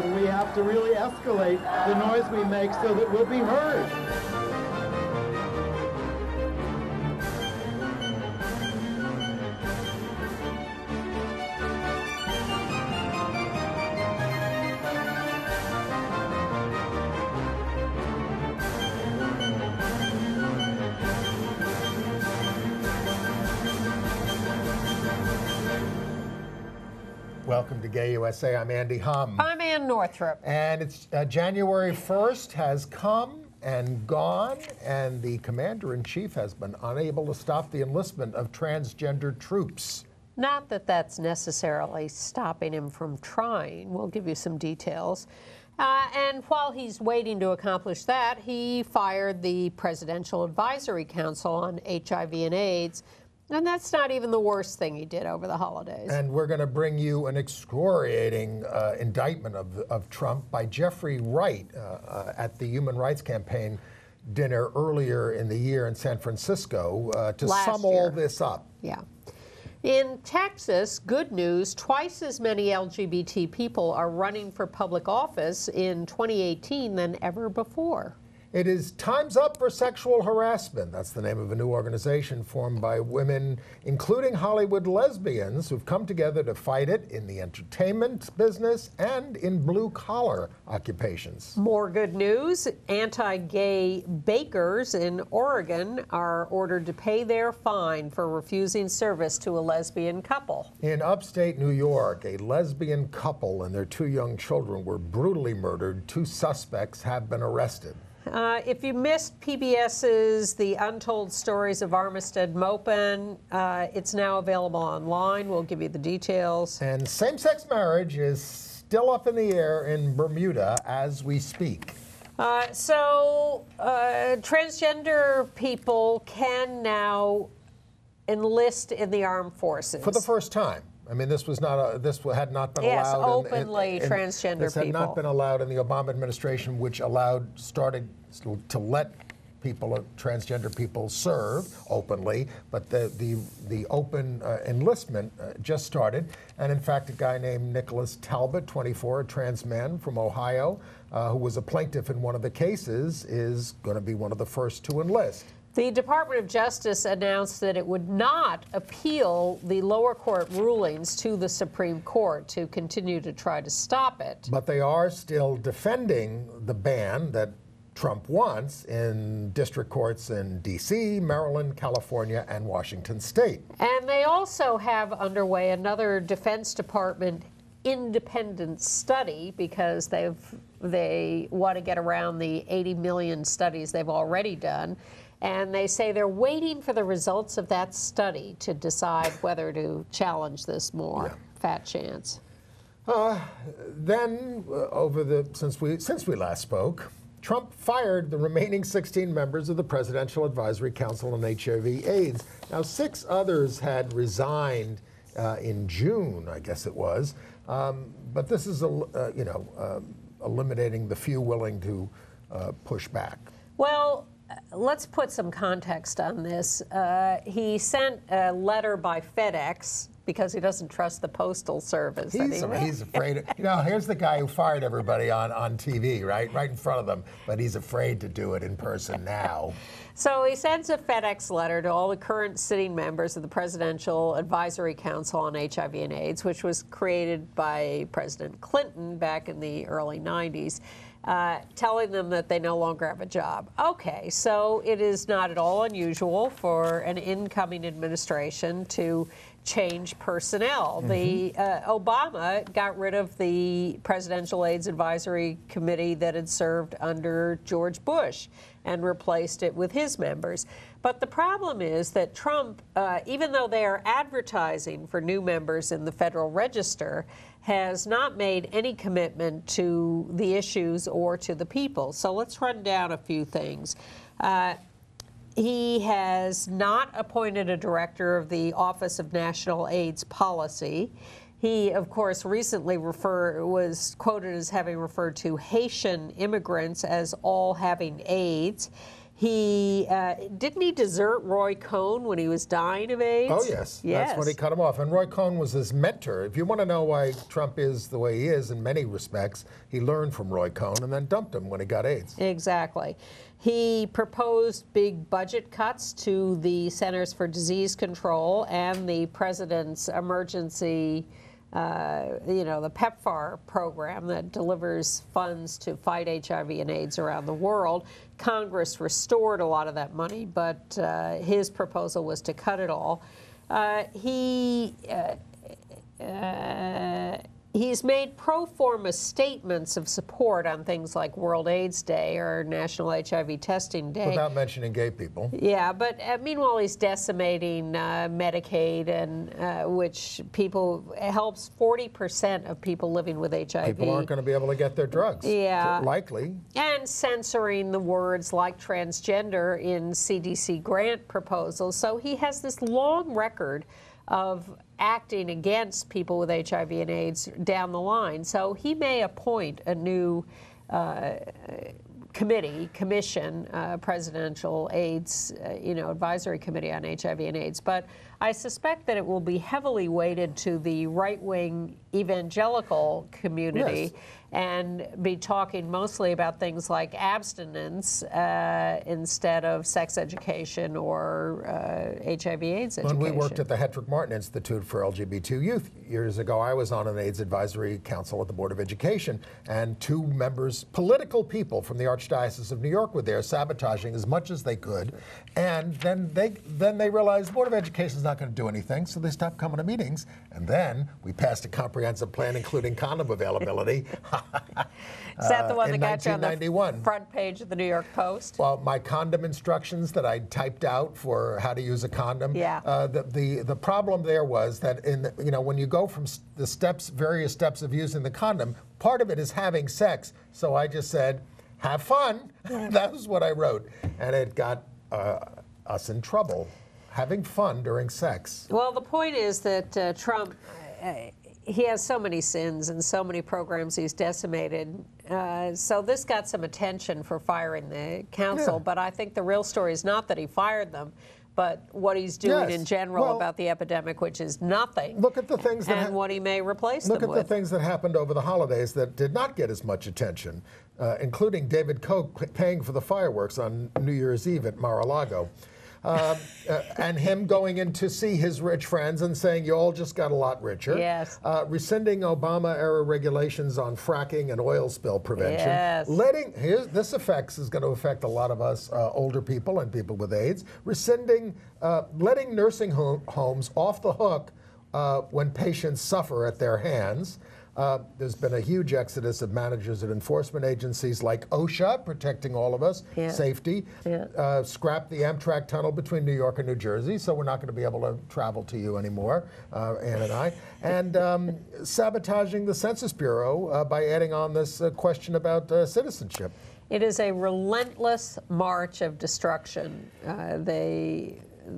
and we have to really escalate the noise we make so that we'll be heard. Welcome to Gay USA. I'm Andy Hum. I'm Ann Northrup. And it's January 1st has come and gone, and the commander-in-chief has been unable to stop the enlistment of transgender troops. Not that that's necessarily stopping him from trying. We'll give you some details. And while he's waiting to accomplish that, he fired the Presidential Advisory Council on HIV and AIDS. And that's not even the worst thing he did over the holidays. And we're going to bring you an excoriating indictment of Trump by Jeffrey Wright at the Human Rights Campaign dinner earlier in the year in San Francisco to sum all this up. Yeah. In Texas, good news, twice as many LGBT people are running for public office in 2018 than ever before. It is Time's Up for Sexual Harassment. That's the name of a new organization formed by women, including Hollywood lesbians, who've come together to fight it in the entertainment business and in blue-collar occupations. More good news. Anti-gay bakers in Oregon are ordered to pay their fine for refusing service to a lesbian couple. In upstate New York, a lesbian couple and their 2 young children were brutally murdered. 2 suspects have been arrested. If you missed PBS's The Untold Stories of Armistead Maupin, it's now available online. We'll give you the details. And same-sex marriage is still up in the air in Bermuda as we speak. Transgender people can now enlist in the armed forces. For the first time. I mean, this was not this had not been allowed. Yes, openly transgender this had people. not been allowed in the Obama administration, which started to let transgender people serve openly. But the open enlistment just started, and in fact, a guy named Nicholas Talbot, 24, a trans man from Ohio, who was a plaintiff in one of the cases, is going to be one of the first to enlist. The Department of Justice announced that it would not appeal the lower court rulings to the Supreme Court to continue to try to stop it. But they are still defending the ban that Trump wants in district courts in D.C., Maryland, California, and Washington State. And they also have underway another Defense Department independent study because they want to get around the 80 million studies they've already done. And they say they're waiting for the results of that study to decide whether to challenge this more. Fat chance. Then, since we last spoke, Trump fired the remaining 16 members of the Presidential Advisory Council on HIV/AIDS. Now, 6 others had resigned in June, I guess it was. But this is, eliminating the few willing to push back. Well, let's put some context on this. He sent a letter by FedEx because he doesn't trust the Postal Service anymore. He's afraid. Here's the guy who fired everybody on TV, right in front of them, but he's afraid to do it in person now. So he sends a FedEx letter to all the current sitting members of the Presidential Advisory Council on HIV and AIDS, which was created by President Clinton back in the early 90s. Telling them that they no longer have a job. Okay, so it is not at all unusual for an incoming administration to change personnel. Obama got rid of the Presidential AIDS Advisory Committee that had served under George Bush and replaced it with his members. But the problem is that Trump, even though they are advertising for new members in the Federal Register, has not made any commitment to the issues or to the people. So let's run down a few things. He has not appointed a director of the Office of National AIDS Policy. He, of course, recently was quoted as having referred to Haitian immigrants as all having AIDS. He didn't he desert Roy Cohn when he was dying of AIDS? Oh, yes. Yes. That's when he cut him off. And Roy Cohn was his mentor. If you want to know why Trump is the way he is in many respects, he learned from Roy Cohn and then dumped him when he got AIDS. Exactly. He proposed big budget cuts to the Centers for Disease Control and the president's emergency, the PEPFAR program that delivers funds to fight HIV and AIDS around the world. Congress restored a lot of that money, but his proposal was to cut it all. He's made pro forma statements of support on things like World AIDS Day or National HIV Testing Day. Without mentioning gay people. Yeah, but meanwhile he's decimating Medicaid, and which helps 40% of people living with HIV. People aren't going to be able to get their drugs. Yeah. Likely. And censoring the words like transgender in CDC grant proposals. So he has this long record of acting against people with HIV and AIDS down the line. So he may appoint a new commission, presidential AIDS, advisory committee on HIV and AIDS. But I suspect that it will be heavily weighted to the right-wing evangelical community. Yes. And be talking mostly about things like abstinence instead of sex education or HIV/AIDS education. When we worked at the Hedrick Martin Institute for LGBT Youth years ago, I was on an AIDS advisory council at the Board of Education, and 2 members, political people from the Archdiocese of New York, were there sabotaging as much as they could. And then they realized the Board of Education is not going to do anything, so they stopped coming to meetings. And then we passed a comprehensive plan, including condom availability. Is that the one that got you on the 1991. front page of the New York Post? Well, my condom instructions that I typed out for how to use a condom. Yeah. The problem there was that when you go from the various steps of using the condom, part of it is having sex. So I just said, "Have fun." That was what I wrote, and it got us in trouble. Having fun during sex. Well, the point is that Trump. He has so many sins and so many programs he's decimated. So this got some attention for firing the council, Yeah. but I think the real story is not that he fired them, but what he's doing in general about the epidemic, which is nothing. Look at the things that and what he may replace them with. Look at the things that happened over the holidays that did not get as much attention, including David Koch paying for the fireworks on New Year's Eve at Mar-a-Lago. And him going in to see his rich friends and saying, "You all just got a lot richer." Yes. Rescinding Obama-era regulations on fracking and oil spill prevention. Yes. This is going to affect a lot of us older people and people with AIDS. Letting nursing homes off the hook when patients suffer at their hands. There's been a huge exodus of managers at enforcement agencies like OSHA, protecting all of us, safety. Yeah. Scrap the Amtrak tunnel between New York and New Jersey, so we're not going to be able to travel to you anymore, Ann and I. And sabotaging the Census Bureau by adding on this question about citizenship. It is a relentless march of destruction.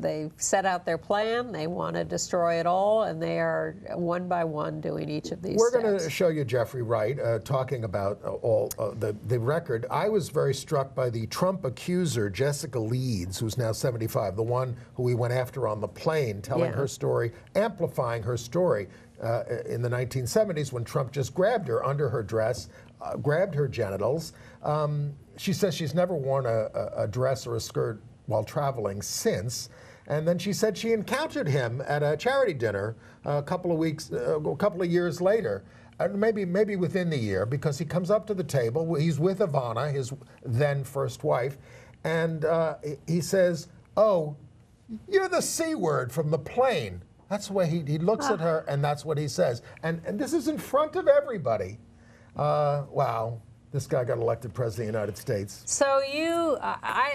They've set out their plan. They want to destroy it all, and they are one by one doing each of these We're steps. going to show you Jeffrey Wright talking about all the record. I was very struck by the Trump accuser, Jessica Leeds, who's now 75, the one who we went after on the plane, telling her story, amplifying her story in the 1970s when Trump just grabbed her under her dress, grabbed her genitals. She says she's never worn a dress or a skirt while traveling since. And then she said she encountered him at a charity dinner a couple of years later, maybe within the year, because he comes up to the table. He's with Ivana, his then first wife, and he says, "Oh, you're the C word from the plane." That's the way he looks at her, and that's what he says. And this is in front of everybody. Wow. This guy got elected president of the United States. So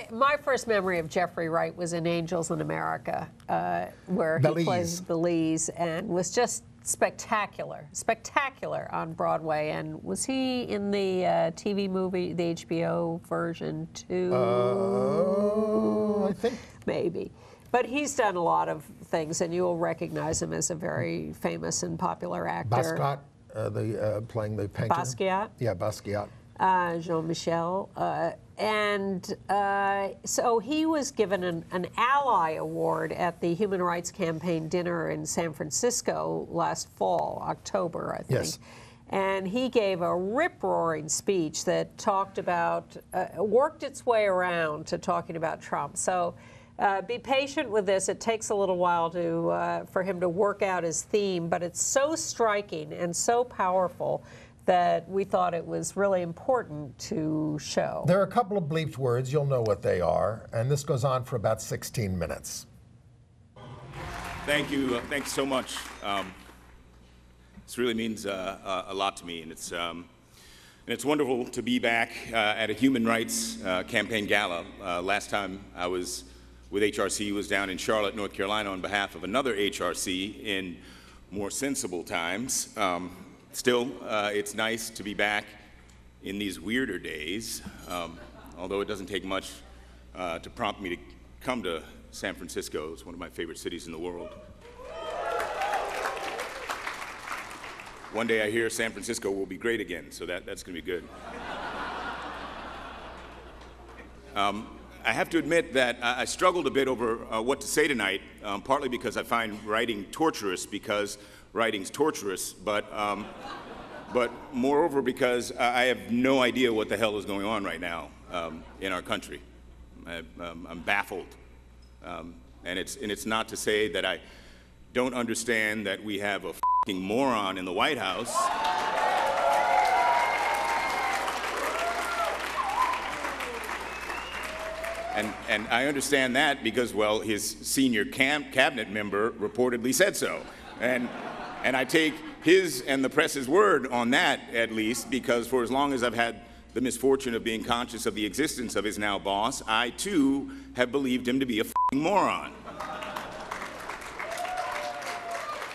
my first memory of Jeffrey Wright was in Angels in America, where he plays Belize, and was just spectacular on Broadway. And was he in the TV movie, the HBO version too? I think maybe. But he's done a lot of things, and you'll recognize him as a very famous and popular actor. Basquiat, playing the painter. Basquiat? Yeah, Basquiat. Jean-Michel. So he was given an Ally Award at the Human Rights Campaign dinner in San Francisco last fall, October, I think. Yes. And he gave a rip-roaring speech that talked about, worked its way around to talking about Trump. So be patient with this. It takes a little while for him to work out his theme, but it's so striking and so powerful that we thought it was really important to show. There are a couple of bleeped words. You'll know what they are. And this goes on for about 16 minutes. Thank you. Thanks so much. This really means a lot to me, and it's wonderful to be back at a human rights campaign gala. Last time I was with HRC was down in Charlotte, North Carolina, on behalf of another HRC in more sensible times. Still, it's nice to be back in these weirder days, although it doesn't take much to prompt me to come to San Francisco. It's one of my favorite cities in the world. One day I hear San Francisco will be great again, so that's going to be good. I have to admit that I struggled a bit over what to say tonight, partly because I find writing torturous, because writing's torturous, but moreover because I have no idea what the hell is going on right now in our country. I'm baffled, and it's not to say that I don't understand that we have a f***ing moron in the White House. And I understand that because, well, his senior cabinet member reportedly said so. And I take his and the press's word on that, at least, because for as long as I've had the misfortune of being conscious of the existence of his now boss, I, too, have believed him to be a f***ing moron.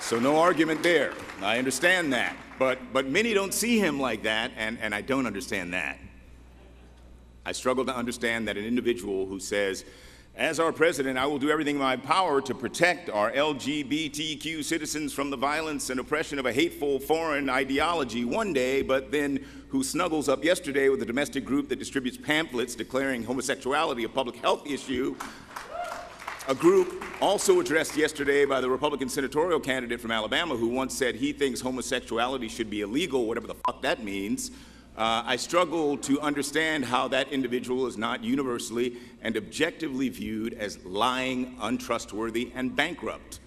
So no argument there. I understand that. But many don't see him like that, and I don't understand that. I struggle to understand that an individual who says, as our president, I will do everything in my power to protect our LGBTQ citizens from the violence and oppression of a hateful foreign ideology one day, but then who snuggles up yesterday with a domestic group that distributes pamphlets declaring homosexuality a public health issue, a group also addressed yesterday by the Republican senatorial candidate from Alabama who once said he thinks homosexuality should be illegal, whatever the fuck that means. I struggle to understand how that individual is not universally and objectively viewed as lying, untrustworthy, and bankrupt.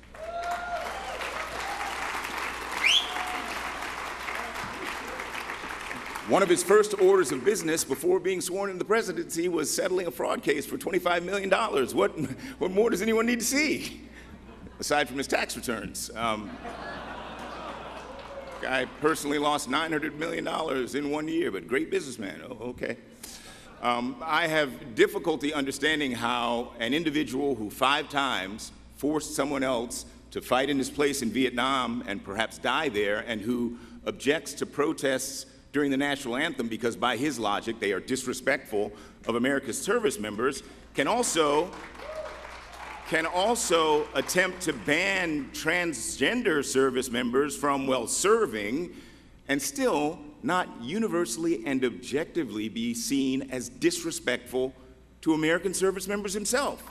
One of his first orders of business before being sworn into the presidency was settling a fraud case for $25 million. What more does anyone need to see, aside from his tax returns? Guy personally lost $900 million in 1 year, but great businessman. Oh, okay. I have difficulty understanding how an individual who 5 times forced someone else to fight in his place in Vietnam and perhaps die there, and who objects to protests during the national anthem because, by his logic, they are disrespectful of America's service members, can also attempt to ban transgender service members from, well, serving, and still not universally and objectively be seen as disrespectful to American service members himself.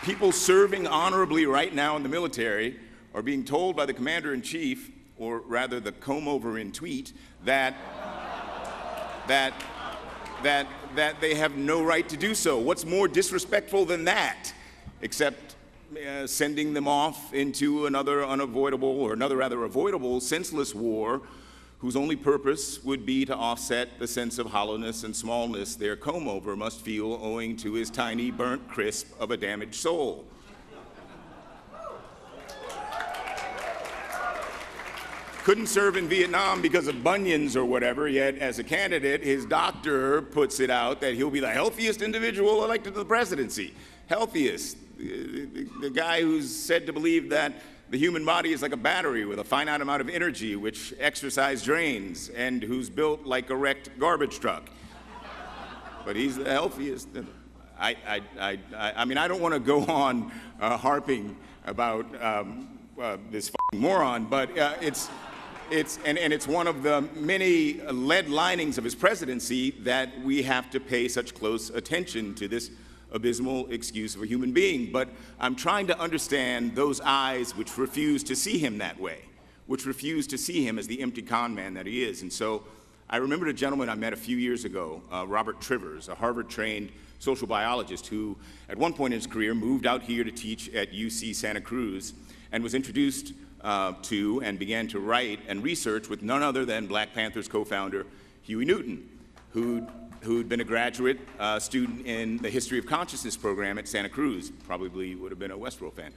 People serving honorably right now in the military are being told by the commander-in-chief, or rather the comb-over-in-tweet, that they have no right to do so. What's more disrespectful than that, except sending them off into another rather avoidable, senseless war whose only purpose would be to offset the sense of hollowness and smallness their comb-over must feel owing to his tiny, burnt crisp of a damaged soul. Couldn't serve in Vietnam because of bunions or whatever, yet as a candidate, his doctor puts it out that he'll be the healthiest individual elected to the presidency. Healthiest. The guy who's said to believe that the human body is like a battery with a finite amount of energy which exercise drains, and who's built like a wrecked garbage truck. But he's the healthiest. I mean, I don't want to go on harping about this f***ing moron, but it's one of the many lead linings of his presidency that we have to pay such close attention to this abysmal excuse of a human being. But I'm trying to understand those eyes which refuse to see him that way, which refuse to see him as the empty con man that he is. And so I remembered a gentleman I met a few years ago, Robert Trivers, a Harvard-trained social biologist who, at one point in his career, moved out here to teach at UC Santa Cruz and was introduced to and began to write and research with none other than Black Panther's co-founder, Huey Newton, who'd been a graduate student in the History of Consciousness program at Santa Cruz. Probably would have been a Westworld fan.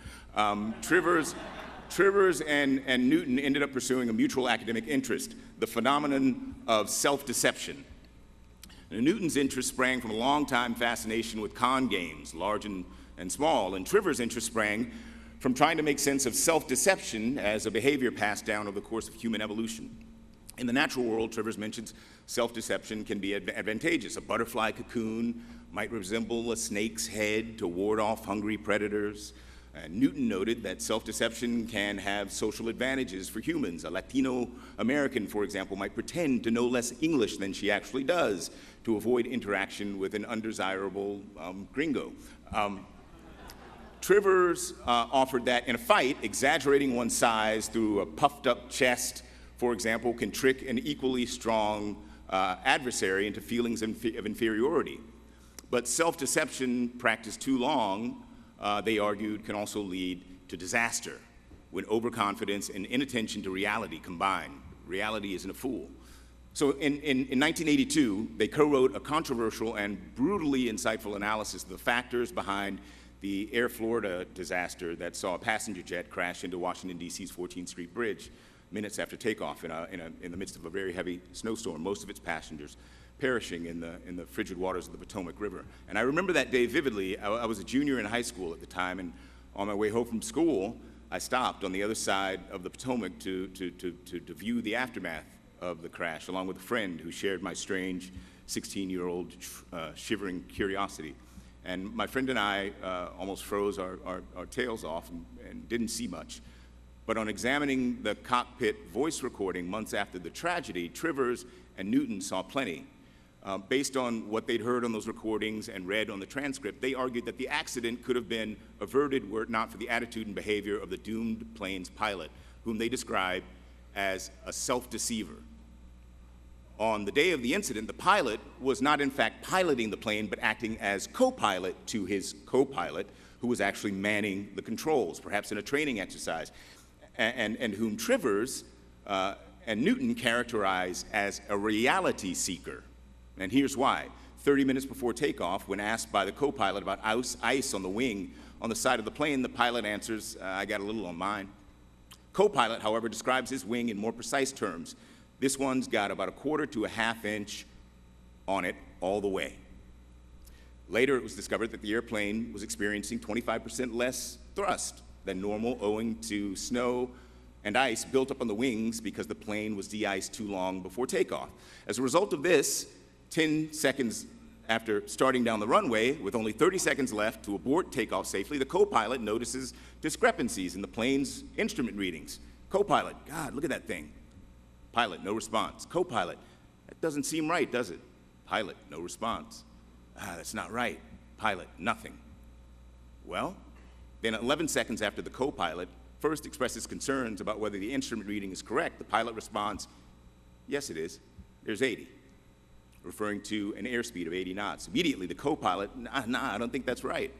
Trivers and Newton ended up pursuing a mutual academic interest, the phenomenon of self-deception. Newton's interest sprang from a long-time fascination with con games, large and small, and Trivers' interest sprang from trying to make sense of self-deception as a behavior passed down over the course of human evolution. In the natural world, Trivers mentions self-deception can be advantageous. A butterfly cocoon might resemble a snake's head to ward off hungry predators. Newton noted that self-deception can have social advantages for humans. A Latino American, for example, might pretend to know less English than she actually does to avoid interaction with an undesirable gringo. Trivers offered that in a fight, exaggerating one's size through a puffed-up chest, for example, can trick an equally strong adversary into feelings of inferiority. But self-deception practiced too long, they argued, can also lead to disaster when overconfidence and inattention to reality combine. Reality isn't a fool. So in 1982, they co-wrote a controversial and brutally insightful analysis of the factors behind the Air Florida disaster that saw a passenger jet crash into Washington, D.C.'s 14th Street Bridge minutes after takeoff in the midst of a very heavy snowstorm, most of its passengers perishing in the frigid waters of the Potomac River. And I remember that day vividly. I was a junior in high school at the time, and on my way home from school, I stopped on the other side of the Potomac to view the aftermath of the crash, along with a friend who shared my strange 16-year-old shivering curiosity. And my friend and I almost froze our tails off and didn't see much. But on examining the cockpit voice recording months after the tragedy, Trivers and Newton saw plenty. Based on what they'd heard on those recordings and read on the transcript, they argued that the accident could have been averted were it not for the attitude and behavior of the doomed plane's pilot, whom they described as a self-deceiver. On the day of the incident, the pilot was not in fact piloting the plane, but acting as co-pilot to his co-pilot, who was actually manning the controls, perhaps in a training exercise, and whom Trivers and Newton characterized as a reality seeker. And here's why. 30 minutes before takeoff, when asked by the co-pilot about ice on the wing on the side of the plane, the pilot answers, I got a little on mine. Co-pilot, however, describes his wing in more precise terms. This one's got about 1/4 to 1/2 inch on it all the way. Later, it was discovered that the airplane was experiencing 25% less thrust than normal owing to snow and ice built up on the wings because the plane was de-iced too long before takeoff. As a result of this, 10 seconds after starting down the runway, with only 30 seconds left to abort takeoff safely, the co-pilot notices discrepancies in the plane's instrument readings. Co-pilot, God, look at that thing. Pilot, no response. Co-pilot, that doesn't seem right, does it? Pilot, no response. That's not right. Pilot, nothing. Well, then 11 seconds after the co-pilot first expresses concerns about whether the instrument reading is correct, the pilot responds, yes, it is. There's 80, referring to an airspeed of 80 knots. Immediately, the co-pilot, nah, I don't think that's right.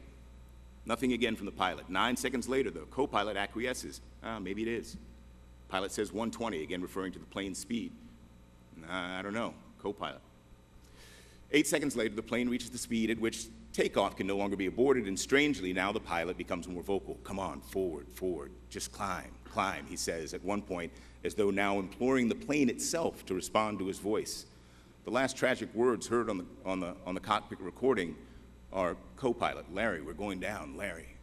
Nothing again from the pilot. 9 seconds later, the co-pilot acquiesces. Maybe it is. Pilot says 120, again referring to the plane's speed. I don't know, co-pilot. 8 seconds later, the plane reaches the speed at which takeoff can no longer be aborted, and strangely, now the pilot becomes more vocal. Come on, forward, forward, just climb, climb, he says at one point, as though now imploring the plane itself to respond to his voice. The last tragic words heard on the cockpit recording are, co-pilot, Larry, we're going down, Larry.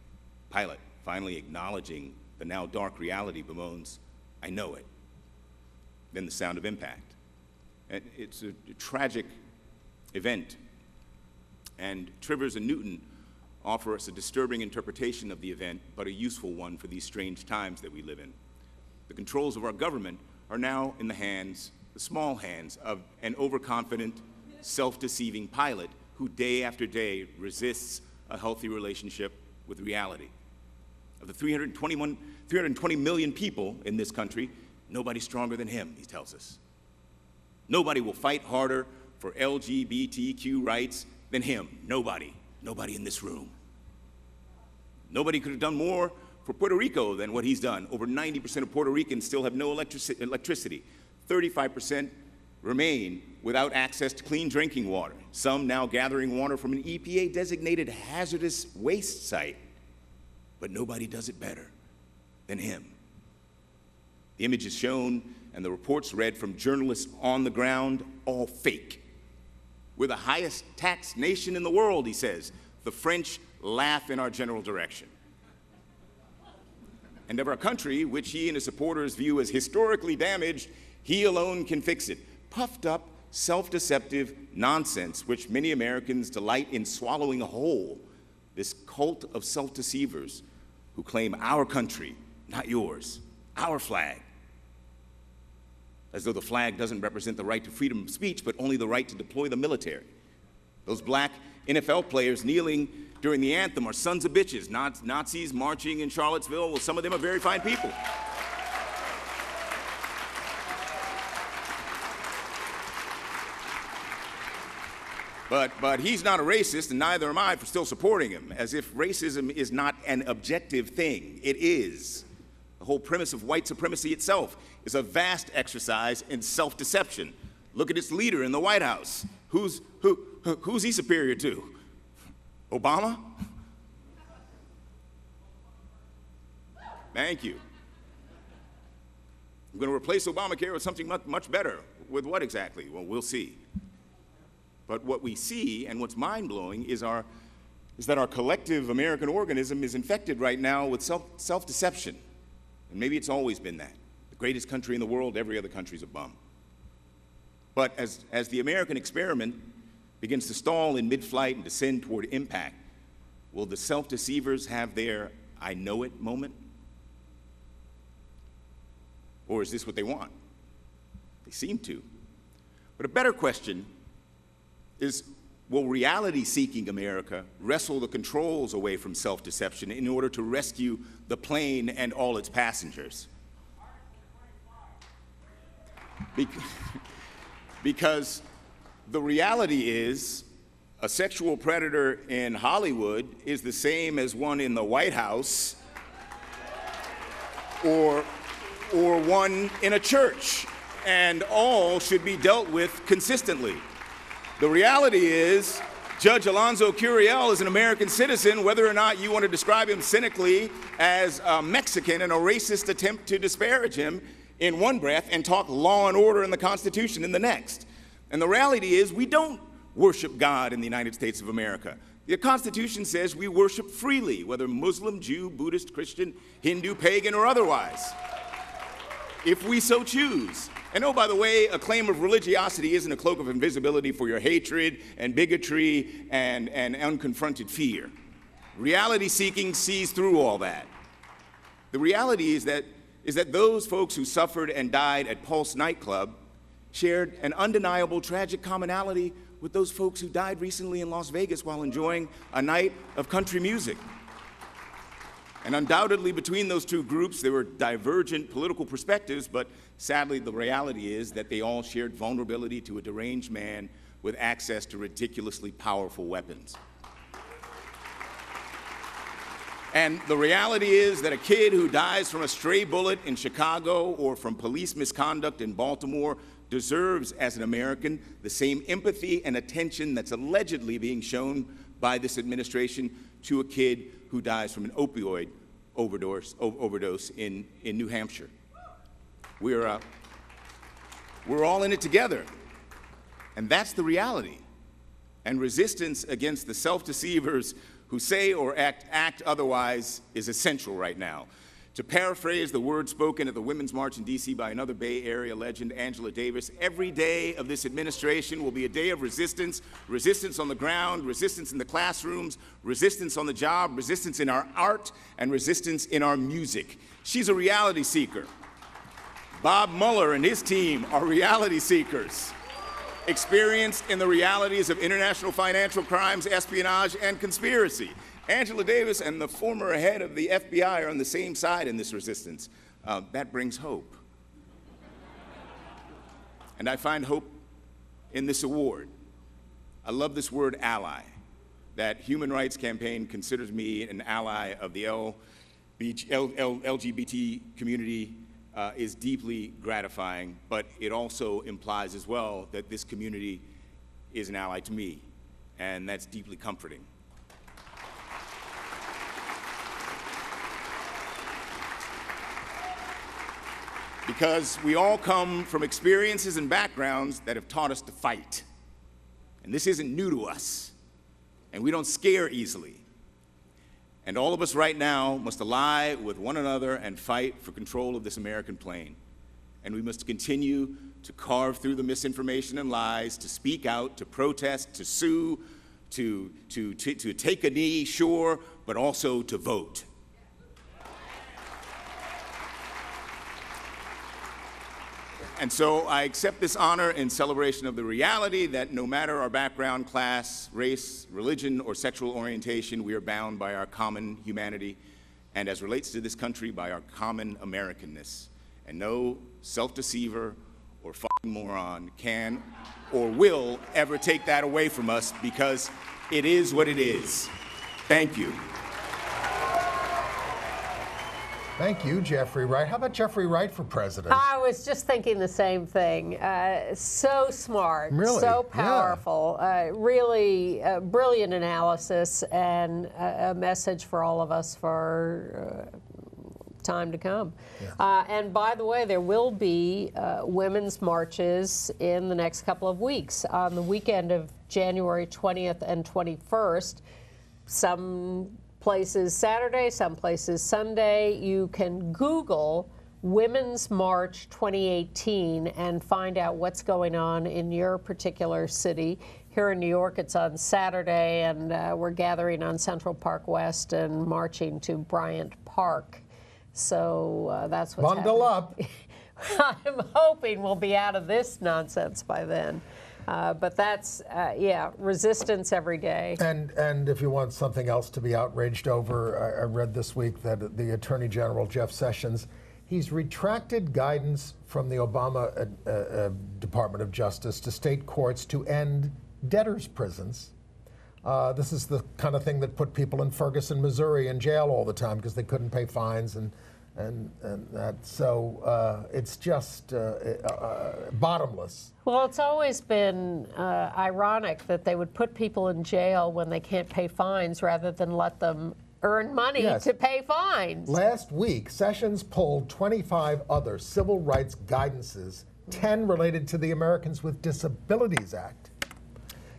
Pilot, finally acknowledging the now dark reality, bemoans, I know it. Then the sound of impact. And it's a tragic event. And Trivers and Newton offer us a disturbing interpretation of the event, but a useful one for these strange times that we live in. The controls of our government are now in the hands, the small hands, of an overconfident, self-deceiving pilot who day after day resists a healthy relationship with reality. Of the 320 million people in this country, nobody's stronger than him, he tells us. Nobody will fight harder for LGBTQ rights than him. Nobody. Nobody in this room. Nobody could have done more for Puerto Rico than what he's done. Over 90% of Puerto Ricans still have no electricity. 35% remain without access to clean drinking water. Some now gathering water from an EPA-designated hazardous waste site. But nobody does it better than him. The images shown and the reports read from journalists on the ground, all fake. We're the highest taxed nation in the world, he says. The French laugh in our general direction. And of our country, which he and his supporters view as historically damaged, he alone can fix it. Puffed up, self-deceptive nonsense, which many Americans delight in swallowing whole. This cult of self-deceivers who claim our country, not yours, our flag. As though the flag doesn't represent the right to freedom of speech, but only the right to deploy the military. Those black NFL players kneeling during the anthem are sons of bitches, Nazis marching in Charlottesville. Well, some of them are very fine people. But he's not a racist, and neither am I for still supporting him, as if racism is not an objective thing. It is. The whole premise of white supremacy itself is a vast exercise in self-deception. Look at its leader in the White House. Who's he superior to? Obama? Thank you. I'm going to replace Obamacare with something much better. With what exactly? Well, we'll see. But what we see, and what's mind-blowing, is that our collective American organism is infected right now with self-deception. And maybe it's always been that. The greatest country in the world, every other country's a bum. But as the American experiment begins to stall in mid-flight and descend toward impact, will the self-deceivers have their I know it moment? Or is this what they want? They seem to. But a better question is, will reality-seeking America wrestle the controls away from self-deception in order to rescue the plane and all its passengers? Because the reality is, a sexual predator in Hollywood is the same as one in the White House or one in a church, and all should be dealt with consistently. The reality is, Judge Alonzo Curiel is an American citizen, whether or not you want to describe him cynically as a Mexican and a racist attempt to disparage him in one breath and talk law and order and the Constitution in the next. And the reality is, we don't worship God in the United States of America. The Constitution says we worship freely, whether Muslim, Jew, Buddhist, Christian, Hindu, pagan, or otherwise, if we so choose. And oh, by the way, a claim of religiosity isn't a cloak of invisibility for your hatred and bigotry and unconfronted fear. Reality seeking sees through all that. The reality is that those folks who suffered and died at Pulse nightclub shared an undeniable tragic commonality with those folks who died recently in Las Vegas while enjoying a night of country music. And undoubtedly, between those two groups, there were divergent political perspectives, but sadly, the reality is that they all shared vulnerability to a deranged man with access to ridiculously powerful weapons. And the reality is that a kid who dies from a stray bullet in Chicago or from police misconduct in Baltimore deserves, as an American, the same empathy and attention that's allegedly being shown by this administration to a kid who dies from an opioid overdose in New Hampshire. We're all in it together, and that's the reality. And resistance against the self-deceivers who say or act otherwise is essential right now. To paraphrase the words spoken at the Women's March in D.C. by another Bay Area legend, Angela Davis, every day of this administration will be a day of resistance, resistance on the ground, resistance in the classrooms, resistance on the job, resistance in our art, and resistance in our music. She's a reality seeker. Bob Mueller and his team are reality seekers, experienced in the realities of international financial crimes, espionage, and conspiracy. Angela Davis and the former head of the FBI are on the same side in this resistance. That brings hope. And I find hope in this award. I love this word ally. That Human Rights Campaign considers me an ally of the LGBT community is deeply gratifying, but it also implies as well that this community is an ally to me, and that's deeply comforting. Because we all come from experiences and backgrounds that have taught us to fight. And this isn't new to us, and we don't scare easily. And all of us right now must ally with one another and fight for control of this American plane. And we must continue to carve through the misinformation and lies, to speak out, to protest, to sue, to take a knee, sure, but also to vote. And so I accept this honor in celebration of the reality that no matter our background, class, race, religion, or sexual orientation, we are bound by our common humanity, and as relates to this country, by our common Americanness. And no self-deceiver or fucking moron can or will ever take that away from us, because it is what it is. Thank you. Thank you, Jeffrey Wright. How about Jeffrey Wright for president? I was just thinking the same thing. So smart, really? So powerful, really brilliant analysis, and a message for all of us for time to come. Yeah. And by the way, there will be women's marches in the next couple of weeks. On the weekend of January 20th and 21st, some places Saturday, some places Sunday. You can Google Women's March 2018 and find out what's going on in your particular city. Here in New York, it's on Saturday, and we're gathering on Central Park West and marching to Bryant Park. So that's what's Bundle happening. Up. I'm hoping we'll be out of this nonsense by then. But that's, yeah, resistance every day. And if you want something else to be outraged over, I read this week that the Attorney General, Jeff Sessions, he's retracted guidance from the Obama Department of Justice to state courts to end debtors' prisons. This is the kind of thing that put people in Ferguson, Missouri in jail all the time because they couldn't pay fines and that. So it's just bottomless. Well, it's always been ironic that they would put people in jail when they can't pay fines rather than let them earn money to pay fines. Last week, Sessions pulled 25 other civil rights guidances, 10 related to the Americans with Disabilities Act.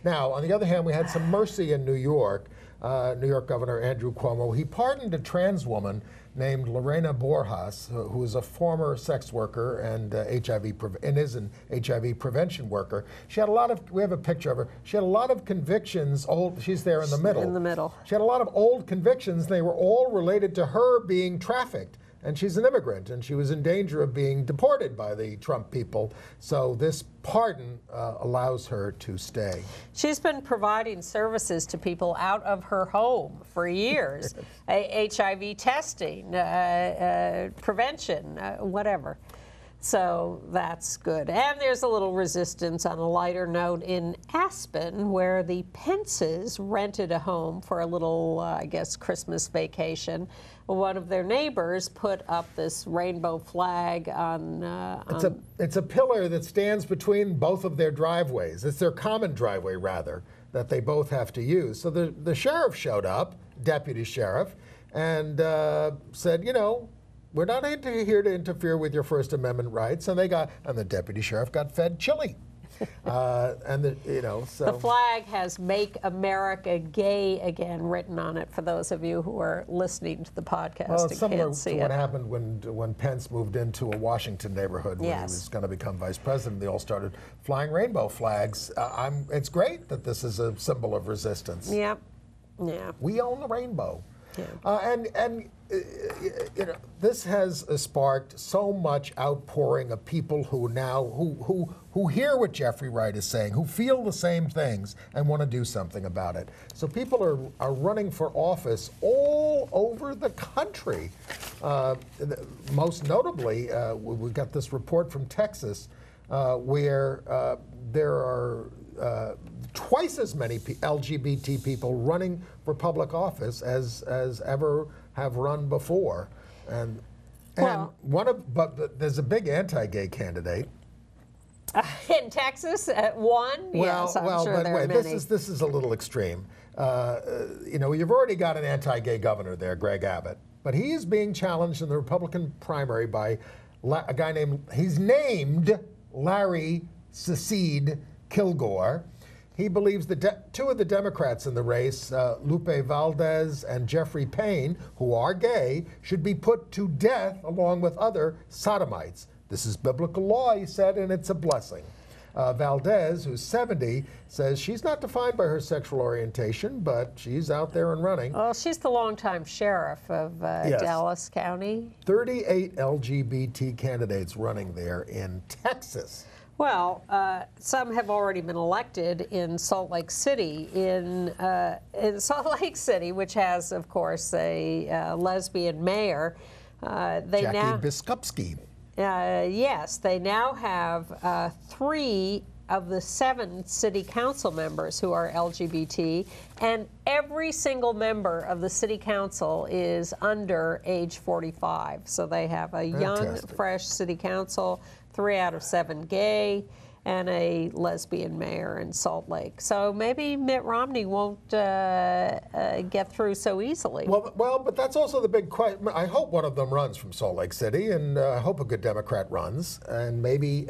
Now, on the other hand, we had some mercy in New York. New York Governor Andrew Cuomo, he pardoned a trans woman named Lorena Borjas, who is a former sex worker and is an HIV prevention worker. She had a lot of, we have a picture of her, she had a lot of convictions, she's there in the middle. In the middle. She had a lot of old convictions, they were all related to her being trafficked. And she's an immigrant, and she was in danger of being deported by the Trump people. So this pardon allows her to stay. She's been providing services to people out of her home for years. HIV testing, prevention, whatever. So that's good. And there's a little resistance on a lighter note in Aspen, where the Pences rented a home for a little, I guess, Christmas vacation. One of their neighbors put up this rainbow flag on... It's a pillar that stands between both of their driveways. It's their common driveway, rather, that they both have to use. So the sheriff showed up, deputy sheriff, and said, you know, we're not here to interfere with your First Amendment rights. And the deputy sheriff got fed chili. And so the flag has "Make America Gay Again" written on it. For those of you who are listening to the podcast, well, it's and similar can't see to it. what happened when Pence moved into a Washington neighborhood when he Yes. was going to become vice president. They all started flying rainbow flags. It's great that this is a symbol of resistance. Yep. Yeah. We own the rainbow. Yeah. This has sparked so much outpouring of people who now who hear what Jeffrey Wright is saying, who feel the same things and want to do something about it. So people are running for office all over the country. Most notably, we got this report from Texas where there are twice as many LGBT people running for public office as ever have run before, and but there's a big anti-gay candidate in Texas at one. Yes, I'm sure but there wait, are many. this is a little extreme. You've already got an anti-gay governor there, Greg Abbott, but he is being challenged in the Republican primary by a guy named Larry Secede Kilgore. He believes two of the Democrats in the race, Lupe Valdez and Jeffrey Payne, who are gay, should be put to death along with other sodomites. This is biblical law, he said, and it's a blessing. Valdez, who's 70, says she's not defined by her sexual orientation, but she's out there and running. Well, she's the longtime sheriff of Dallas County. 38 LGBT candidates running there in Texas. Well, some have already been elected in Salt Lake City. In Salt Lake City, which has, of course, a lesbian mayor, Jackie Biskupski. Yes, they now have 3 of the 7 city council members who are LGBT, and every single member of the city council is under age 45. So they have a young, fresh city council, 3 out of 7 gay, and a lesbian mayor in Salt Lake. So maybe Mitt Romney won't get through so easily. Well, but that's also the big question. I hope one of them runs from Salt Lake City, and I hope a good Democrat runs. And maybe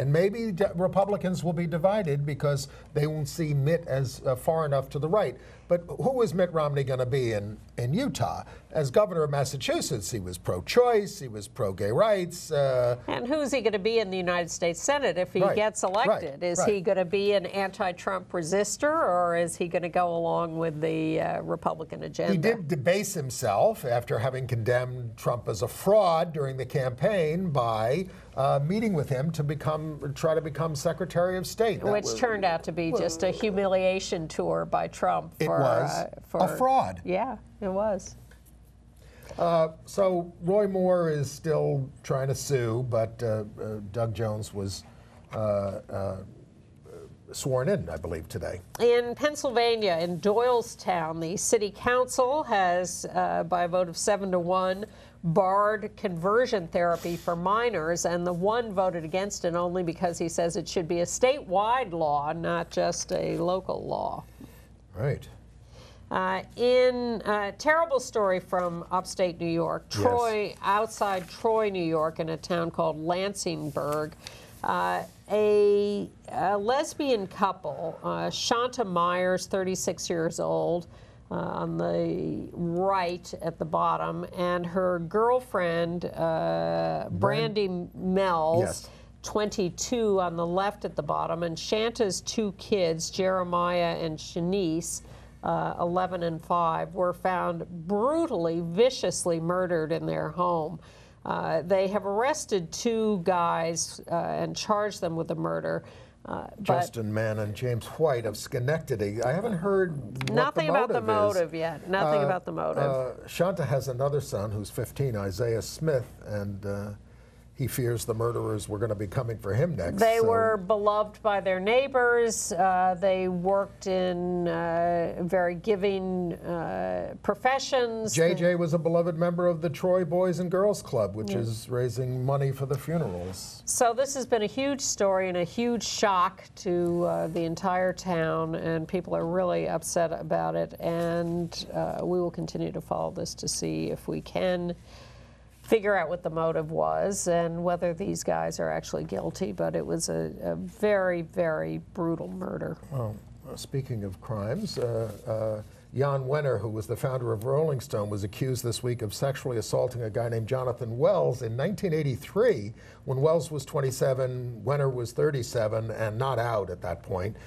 Republicans will be divided because they won't see Mitt as far enough to the right. But who is Mitt Romney going to be in Utah? As governor of Massachusetts, he was pro-choice, he was pro-gay rights. And who's he going to be in the United States Senate if he gets elected? Is he going to be an anti-Trump resistor, or is he going to go along with the Republican agenda? He did debase himself after having condemned Trump as a fraud during the campaign by meeting with him to try to become Secretary of State. Which turned out to be just a humiliation tour by Trump. It was a fraud. Yeah, it was. So Roy Moore is still trying to sue, but Doug Jones was sworn in, I believe, today. In Pennsylvania, in Doylestown, the city council has, by a vote of 7-1, barred conversion therapy for minors, and the one voted against it only because he says it should be a statewide law, not just a local law. Right. In a terrible story from upstate New York, outside Troy, New York, in a town called Lansingburg, a lesbian couple, Shanta Myers, 36 years old, on the right at the bottom, and her girlfriend, Brandy Mells, 22, on the left at the bottom, and Shanta's 2 kids, Jeremiah and Shanice, 11 and 5, were found brutally, viciously murdered in their home. They have arrested 2 guys and charged them with the murder. Justin Mann and James White of Schenectady. I haven't heard nothing about the motive yet. Nothing about the motive. Shanta has another son who's 15, Isaiah Smith, and he fears the murderers were going to be coming for him next. They were beloved by their neighbors. They worked in very giving professions. JJ was a beloved member of the Troy Boys and Girls Club, which is raising money for the funerals. So this has been a huge story and a huge shock to the entire town, and people are really upset about it. And we will continue to follow this to see if we can figure out what the motive was and whether these guys are actually guilty. But it was a very, very brutal murder. Well, speaking of crimes, Jan Wenner, who was the founder of Rolling Stone, was accused this week of sexually assaulting a guy named Jonathan Wells in 1983. When Wells was 27, Wenner was 37 and not out at that point.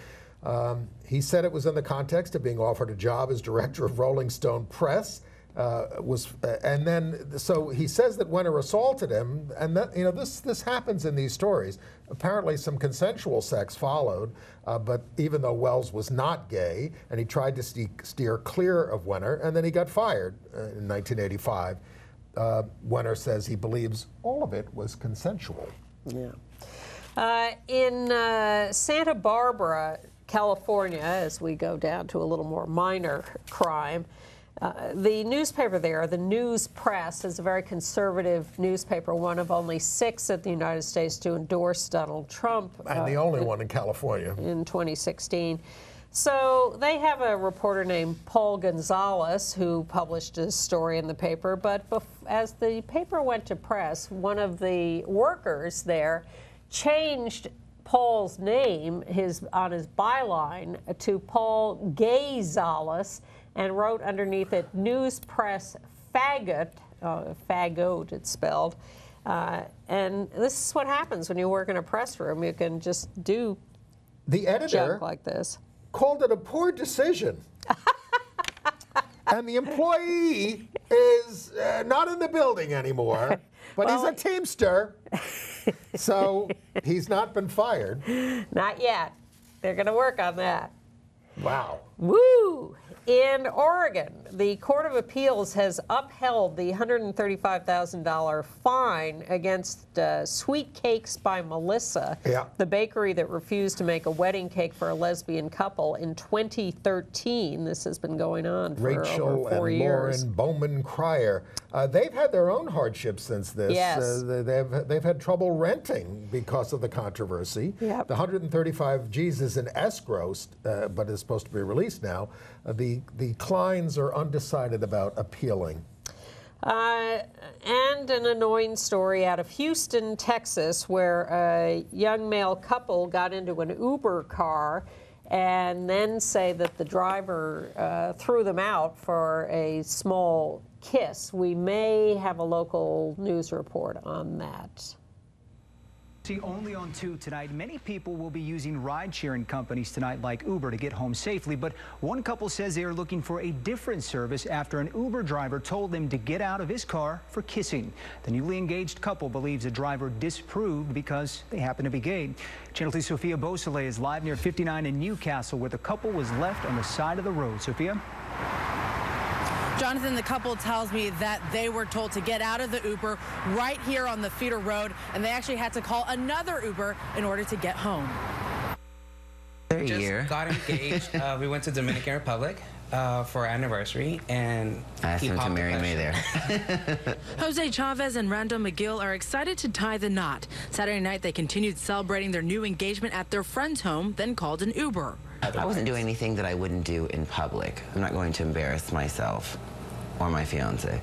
He said it was in the context of being offered a job as director of Rolling Stone Press. And then, so he says that Wenner assaulted him, and that, this happens in these stories. Apparently, some consensual sex followed, but even though Wells was not gay, and he tried to steer clear of Wenner, and then he got fired in 1985. Wenner says he believes all of it was consensual. Yeah. In Santa Barbara, California, as we go down to a little more minor crime, the newspaper there, the News Press, is a very conservative newspaper, one of only 6 in the United States to endorse Donald Trump. And the only one in California. In 2016. So they have a reporter named Paul Gonzalez who published a story in the paper, but as the paper went to press, one of the workers there changed Paul's name on his byline to Paul Gay-Zales, and wrote underneath it, News Press Faggot, fagot it's spelled. And this is what happens when you work in a press room. You can just do the editor junk like this. Called it a poor decision. And the employee is not in the building anymore, but well, he's a Teamster. So he's not been fired. Not yet. They're going to work on that. Wow. Woo! In Oregon, the Court of Appeals has upheld the $135,000 fine against Sweet Cakes by Melissa, the bakery that refused to make a wedding cake for a lesbian couple in 2013. This has been going on for over 4 years. Lauren Bowman-Cryer. They've had their own hardships since this. Yes. They've had trouble renting because of the controversy. Yep. The 135 G's is in escrow, but is supposed to be released now. The Kleins are undecided about appealing. And an annoying story out of Houston, Texas, where a young male couple got into an Uber car and then say that the driver threw them out for a small kiss. We may have a local news report on that. See, only on 2 tonight. Many people will be using ride-sharing companies tonight like Uber to get home safely, but one couple says they are looking for a different service after an Uber driver told them to get out of his car for kissing. The newly engaged couple believes the driver disapproved because they happen to be gay. Channel 2's Sophia Beausoleil is live near 59 in Newcastle, where the couple was left on the side of the road. Sophia? Jonathan, the couple tells me that they were told to get out of the Uber right here on the feeder road, and they actually had to call another Uber in order to get home. We just got engaged. We went to Dominican Republic for our anniversary, and I asked him to marry me there. Jose Chavez and Randall McGill are excited to tie the knot. Saturday night, they continued celebrating their new engagement at their friend's home, then called an Uber. I wasn't doing anything that I wouldn't do in public. I'm not going to embarrass myself or my fiance.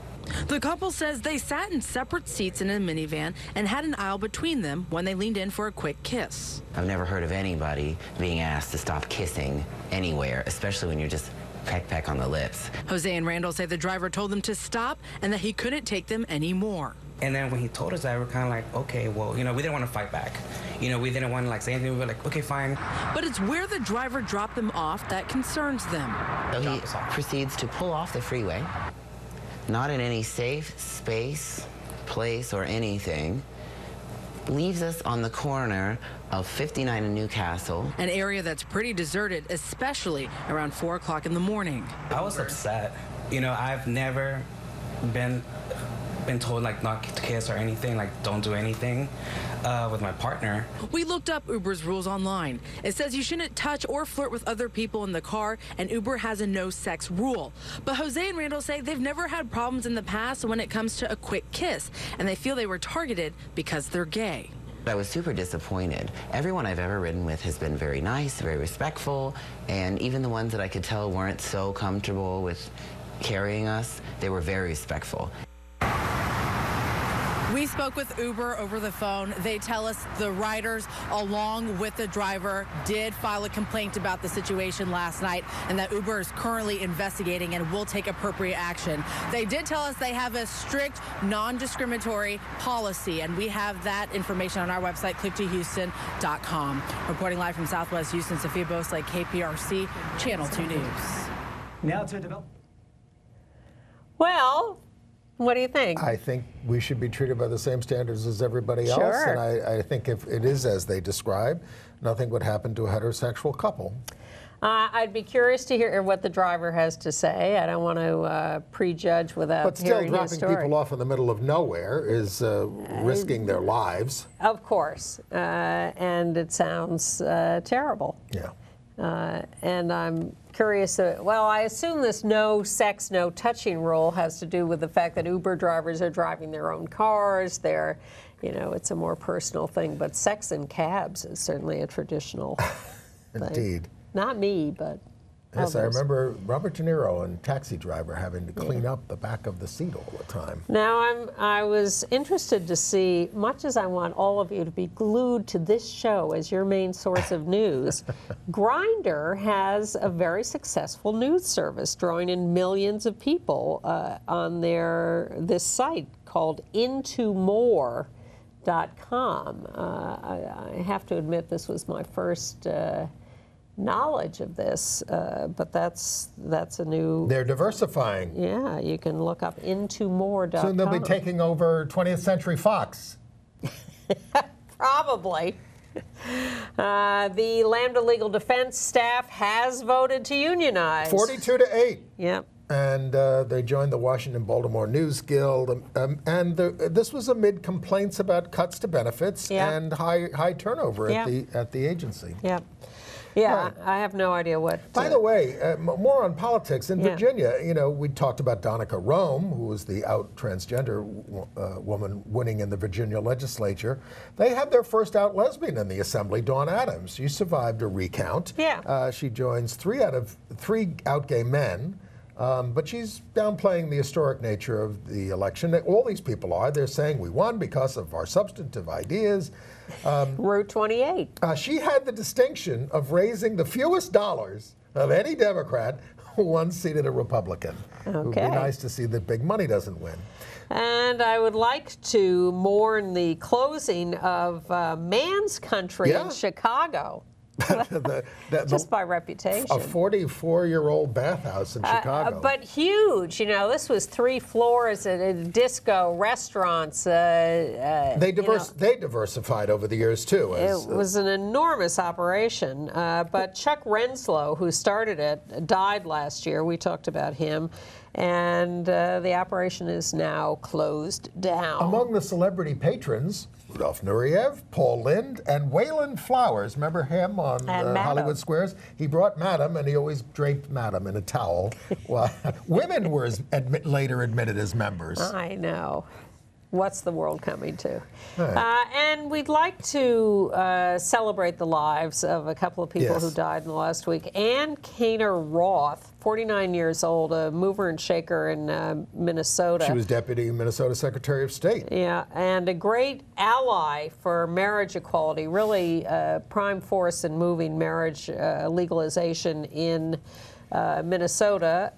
The couple says they sat in separate seats in a minivan and had an aisle between them when they leaned in for a quick kiss. I've never heard of anybody being asked to stop kissing anywhere, especially when you're just peck on the lips. Jose and Randall say the driver told them to stop and that he couldn't take them anymore. And then when he told us that, we were kind of like, okay, well, we didn't want to fight back. We didn't want to say anything. We were like, okay, fine. But it's where the driver dropped them off that concerns them. So he proceeds to pull off the freeway, not in any safe space, place, or anything. Leaves us on the corner of 59 in Newcastle. An area that's pretty deserted, especially around 4 o'clock in the morning. I was upset. I've never been told like not to kiss or anything, like don't do anything with my partner. We looked up Uber's rules online. It says you shouldn't touch or flirt with other people in the car, and Uber has a no sex rule. But Jose and Randall say they've never had problems in the past when it comes to a quick kiss, and they feel they were targeted because they're gay. I was super disappointed. Everyone I've ever ridden with has been very nice, very respectful, and even the ones that I could tell weren't so comfortable with carrying us, they were very respectful. We spoke with Uber over the phone. They tell us the riders, along with the driver, did file a complaint about the situation last night, and that Uber is currently investigating and will take appropriate action. They did tell us they have a strict, non-discriminatory policy, and we have that information on our website, click2houston.com. Reporting live from Southwest Houston, Sophia Bosley, KPRC, Channel 2 News. Now to develop. Well, what do you think? I think we should be treated by the same standards as everybody else. Sure. And I think if it is as they describe, nothing would happen to a heterosexual couple. I'd be curious to hear what the driver has to say. I don't want to prejudge without But still, hearing his dropping story. people off in the middle of nowhere is risking their lives. Of course, and it sounds terrible. Yeah. And I'm curious, well, I assume this no sex, no touching rule has to do with the fact that Uber drivers are driving their own cars. They're, you know, it's a more personal thing, but sex in cabs is certainly a traditional thing. Indeed. Not me, but Yes, I others. remember Robert De Niro and Taxi Driver having to clean up the back of the seat all the time. Now, I was interested to see, much as I want all of you to be glued to this show as your main source of news, Grindr has a very successful news service, drawing in millions of people on this site called intomore.com. I have to admit this was my first knowledge of this, but that's a new... They're diversifying. Yeah, you can look up intomore.com. Soon they'll be taking over 20th Century Fox. Probably. The Lambda Legal Defense staff has voted to unionize. 42-8. Yep. And they joined the Washington Baltimore News Guild. This was amid complaints about cuts to benefits and high turnover at the agency. Yep. Yeah, Right. I have no idea what... By the way, more on politics. In Virginia, you know, we talked about Donica Rome, who was the out transgender woman winning in the Virginia legislature. They had their first out lesbian in the assembly, Dawn Adams. She survived a recount. Yeah. She joins 3 out of 3 out gay men. But she's downplaying the historic nature of the election. All these people are. They're saying we won because of our substantive ideas. Route 28. She had the distinction of raising the fewest dollars of any Democrat who once seated a Republican. Okay. It would be nice to see that big money doesn't win. And I would like to mourn the closing of Man's Country in Chicago. Just by reputation. A 44-year-old bathhouse in Chicago. But huge, you know, this was 3 floors at a disco, restaurants. They diversified over the years, too. It was an enormous operation. But Chuck Renslow, who started it, died last year. We talked about him. And the operation is now closed down. Among the celebrity patrons, Rudolph Nureyev, Paul Lind, and Waylon Flowers. Remember him on Hollywood Squares? He brought Madam, and he always draped Madam in a towel. Well, women were later admitted as members. I know. What's the world coming to? Right. And we'd like to celebrate the lives of a couple of people who died in the last week. Ann Kaner Roth, 49 years old, a mover and shaker in Minnesota. She was Deputy Minnesota Secretary of State. Yeah, and a great ally for marriage equality, really prime force in moving marriage legalization in Minnesota.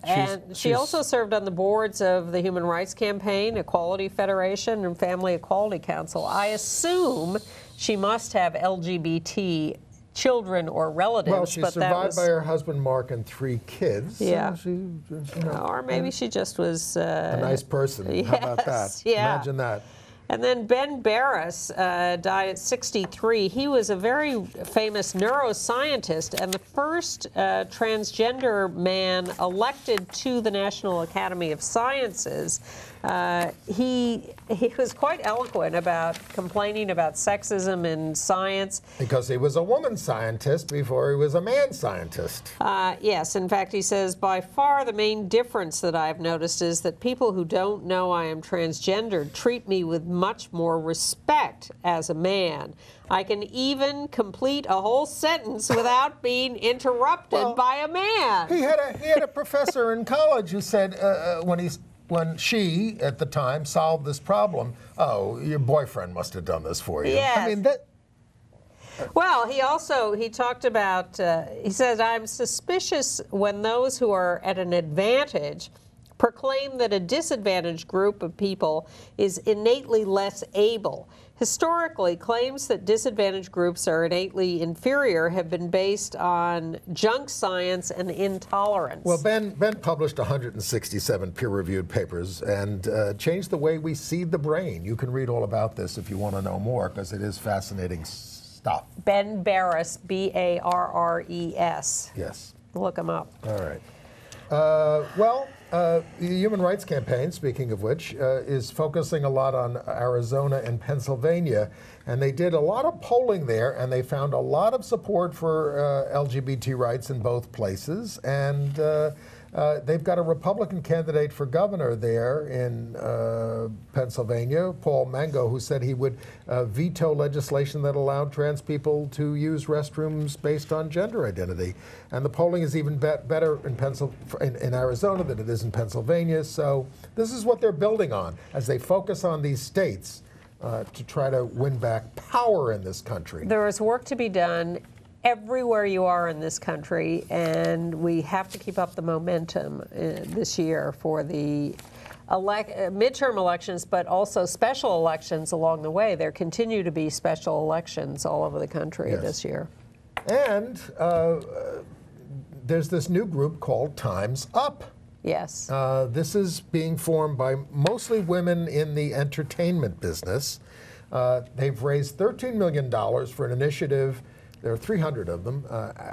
She also served on the boards of the Human Rights Campaign, Equality Federation, and Family Equality Council. I assume she must have LGBT children or relatives. Well, she's survived by her husband Mark and 3 kids. Yeah. Or maybe she just was... a nice person. Yes, How about that? Yeah. Imagine that. And then Ben Barris died at 63. He was a very famous neuroscientist and the first transgender man elected to the National Academy of Sciences. He was quite eloquent about complaining about sexism in science. Because he was a woman scientist before he was a man scientist. Yes, in fact, he says, by far the main difference that I've noticed is that people who don't know I am transgendered treat me with much more respect as a man. I can even complete a whole sentence without being interrupted by a man. He had a professor in college who said when he when she, at the time, solved this problem, oh, your boyfriend must have done this for you. Yes. I mean, that... Well, he talked about, he says, I'm suspicious when those who are at an advantage proclaim that a disadvantaged group of people is innately less able. Historically, claims that disadvantaged groups are innately inferior have been based on junk science and intolerance. Well, Ben published 167 peer-reviewed papers and changed the way we see the brain. You can read all about this if you want to know more, because it is fascinating stuff. Ben Barres, B-A-R-R-E-S. Yes. Look him up. All right. The Human Rights Campaign, speaking of which, is focusing a lot on Arizona and Pennsylvania, and they did a lot of polling there, and they found a lot of support for LGBT rights in both places, and they've got a Republican candidate for governor there in Pennsylvania, Paul Mango, who said he would veto legislation that allowed trans people to use restrooms based on gender identity. And the polling is even better in Arizona than it is in Pennsylvania. So this is what they're building on as they focus on these states to try to win back power in this country. There is work to be done everywhere you are in this country, and we have to keep up the momentum this year for the midterm elections, but also special elections along the way. There continue to be special elections all over the country this year. And there's this new group called Time's Up. Yes. This is being formed by mostly women in the entertainment business. They've raised $13 million for an initiative. There are 300 of them,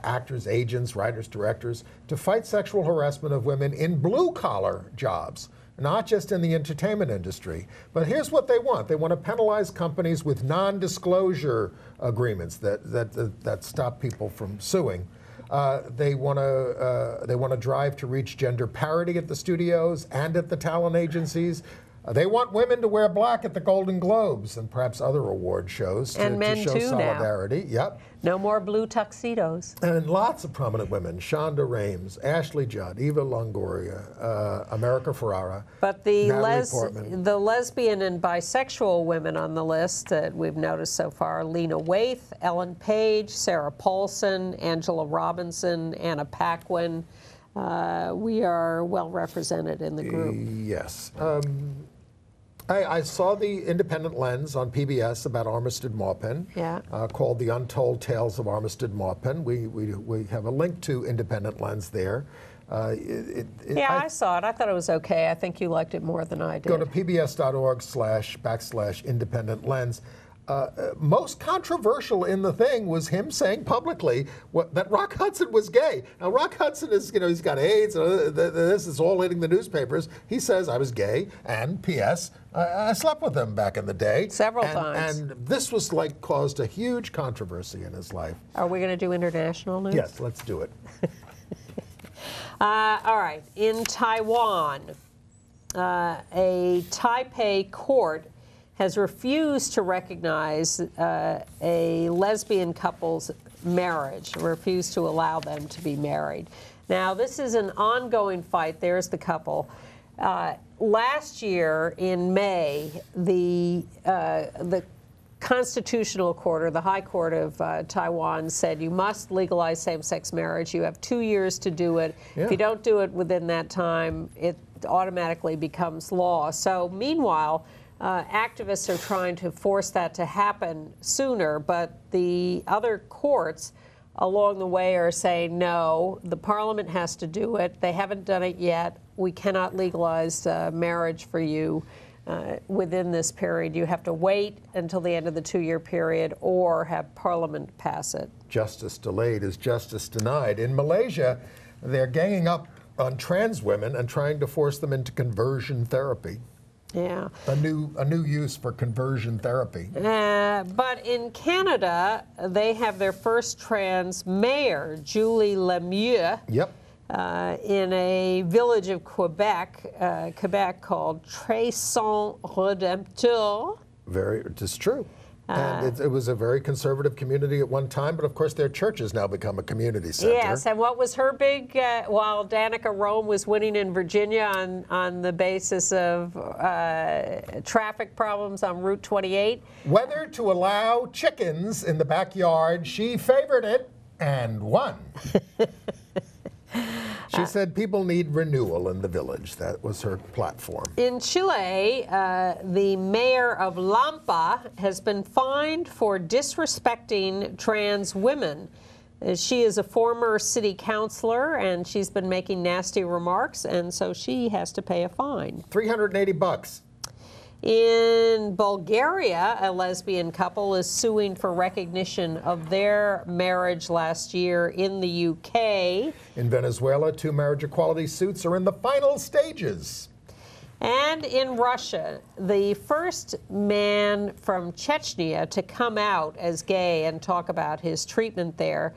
actors, agents, writers, directors, to fight sexual harassment of women in blue-collar jobs, not just in the entertainment industry. But here's what they want. They want to penalize companies with non-disclosure agreements that stop people from suing. They want to drive to reach gender parity at the studios and at the talent agencies. They want women to wear black at the Golden Globes and perhaps other award shows to show solidarity. Yep. No more blue tuxedos. And lots of prominent women: Shonda Rhimes, Ashley Judd, Eva Longoria, America Ferrara. But the lesbian and bisexual women on the list that we've noticed so far: Lena Waithe, Ellen Page, Sarah Paulson, Angela Robinson, Anna Paquin. We are well represented in the group. Yes. I saw the independent lens on PBS about Armistead Maupin, called The Untold Tales of Armistead Maupin. We have a link to independent lens there. I saw it. I thought it was okay. I think you liked it more than I did. Go to pbs.org/independent lens. Most controversial in the thing was him saying publicly that Rock Hudson was gay. Now, Rock Hudson is, he's got AIDS. This is all hitting the newspapers. He says, I was gay, and P.S., I slept with him back in the day. Several times. And this was caused a huge controversy in his life. Are we going to do international news? Yes, let's do it. All right. In Taiwan, a Taipei court has refused to recognize a lesbian couple's marriage, refused to allow them to be married. Now, this is an ongoing fight. There's the couple. Last year in May, the Constitutional Court, or the High Court of Taiwan, said you must legalize same-sex marriage. You have 2 years to do it. Yeah. If you don't do it within that time, it automatically becomes law. So meanwhile, activists are trying to force that to happen sooner, but the other courts along the way are saying, no, the parliament has to do it. They haven't done it yet. We cannot legalize marriage for you within this period. You have to wait until the end of the 2-year period or have parliament pass it. Justice delayed is justice denied. In Malaysia, they're ganging up on trans women and trying to force them into conversion therapy. Yeah. A new use for conversion therapy. But in Canada, they have their first trans mayor, Julie Lemieux. Yep. In a village of Quebec called Tresson Redempteur. It's true. And it was a very conservative community at one time, but of course their church has now become a community center. Yes, and what was her big, while Danica Rome was winning in Virginia on the basis of traffic problems on Route 28? Whether to allow chickens in the backyard, she favored it and won. She said people need renewal in the village. That was her platform. In Chile, the mayor of Lampa has been fined for disrespecting trans women. She is a former city councilor, and she's been making nasty remarks, and so she has to pay a fine. $380. In Bulgaria, a lesbian couple is suing for recognition of their marriage last year in the UK. In Venezuela, 2 marriage equality suits are in the final stages. And in Russia, the first man from Chechnya to come out as gay and talk about his treatment there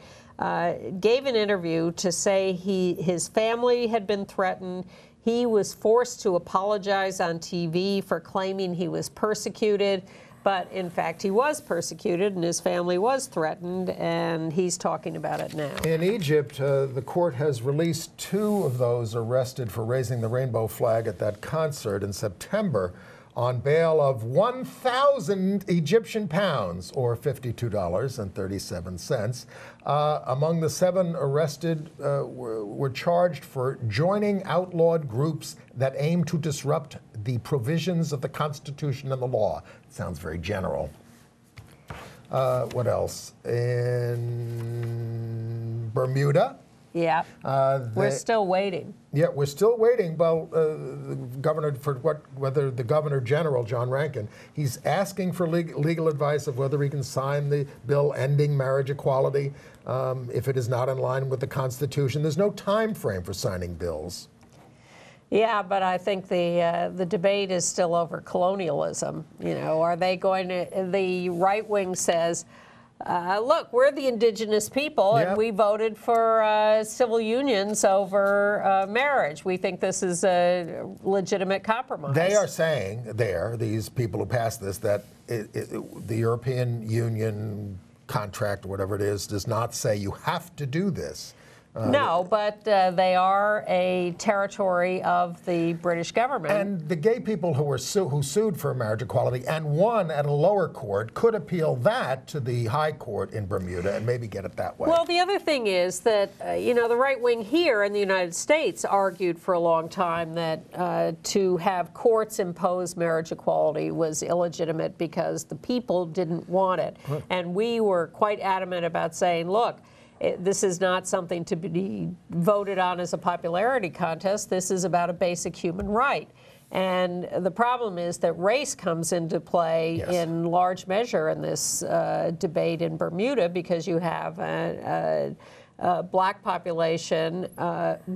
gave an interview to say his family had been threatened. He was forced to apologize on TV for claiming he was persecuted, but in fact he was persecuted and his family was threatened, and he's talking about it now. In Egypt, the court has released 2 of those arrested for raising the rainbow flag at that concert in September on bail of 1,000 Egyptian pounds, or $52.37. Among the 7 arrested were charged for joining outlawed groups that aim to disrupt the provisions of the Constitution and the law. It sounds very general. What else? In Bermuda. Yeah, we're still waiting. Yeah, we're still waiting. Well, the governor whether the Governor General John Rankin, he's asking for legal advice of whether he can sign the bill ending marriage equality if it is not in line with the Constitution. There's no time frame for signing bills. Yeah, but I think the debate is still over colonialism. You know, are they going to? The right wing says, look, we're the indigenous people, and we voted for civil unions over marriage. We think this is a legitimate compromise. They are saying these people who passed this, that the European Union contract, or whatever it is, does not say you have to do this. No, but they are a territory of the British government. And the gay people who sued for marriage equality and won at a lower court could appeal that to the high court in Bermuda and maybe get it that way. Well, the other thing is that, the right wing here in the United States argued for a long time that to have courts impose marriage equality was illegitimate because the people didn't want it. Right. And we were quite adamant about saying, look, this is not something to be voted on as a popularity contest. This is about a basic human right. And the problem is that race comes into play in large measure in this debate in Bermuda, because you have a black population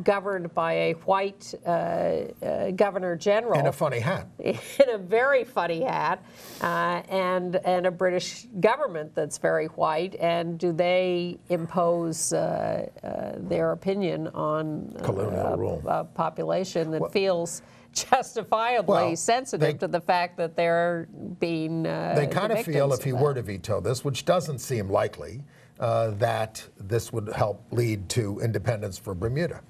governed by a white governor general. In a funny hat. In a very funny hat, and a British government that's very white. And do they impose their opinion on a population that feels justifiably sensitive to the fact that they're being They kind of feel, if he were to veto this, which doesn't seem likely, that this would help lead to independence for Bermuda.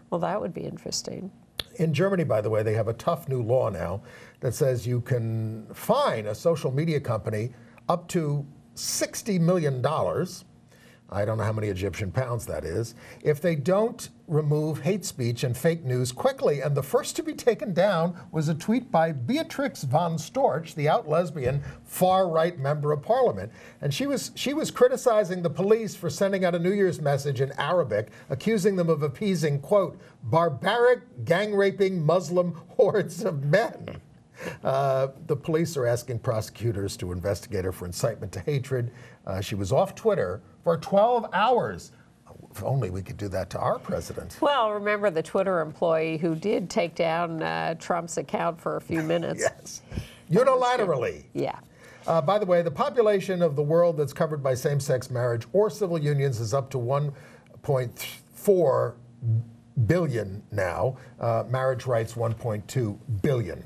Well, that would be interesting. In Germany, by the way, they have a tough new law now that says you can fine a social media company up to $60 million. I don't know how many Egyptian pounds that is, if they don't remove hate speech and fake news quickly. And the first to be taken down was a tweet by Beatrix von Storch, the out lesbian far-right member of parliament. And she was criticizing the police for sending out a New Year's message in Arabic, accusing them of appeasing, quote, barbaric, gang-raping Muslim hordes of men. The police are asking prosecutors to investigate her for incitement to hatred. She was off Twitter for 12 hours. If only we could do that to our president. Well, remember the Twitter employee who did take down Trump's account for a few minutes. Yes. Unilaterally. Yeah. By the way, the population of the world that's covered by same-sex marriage or civil unions is up to 1.4 billion now. Marriage rights, 1.2 billion.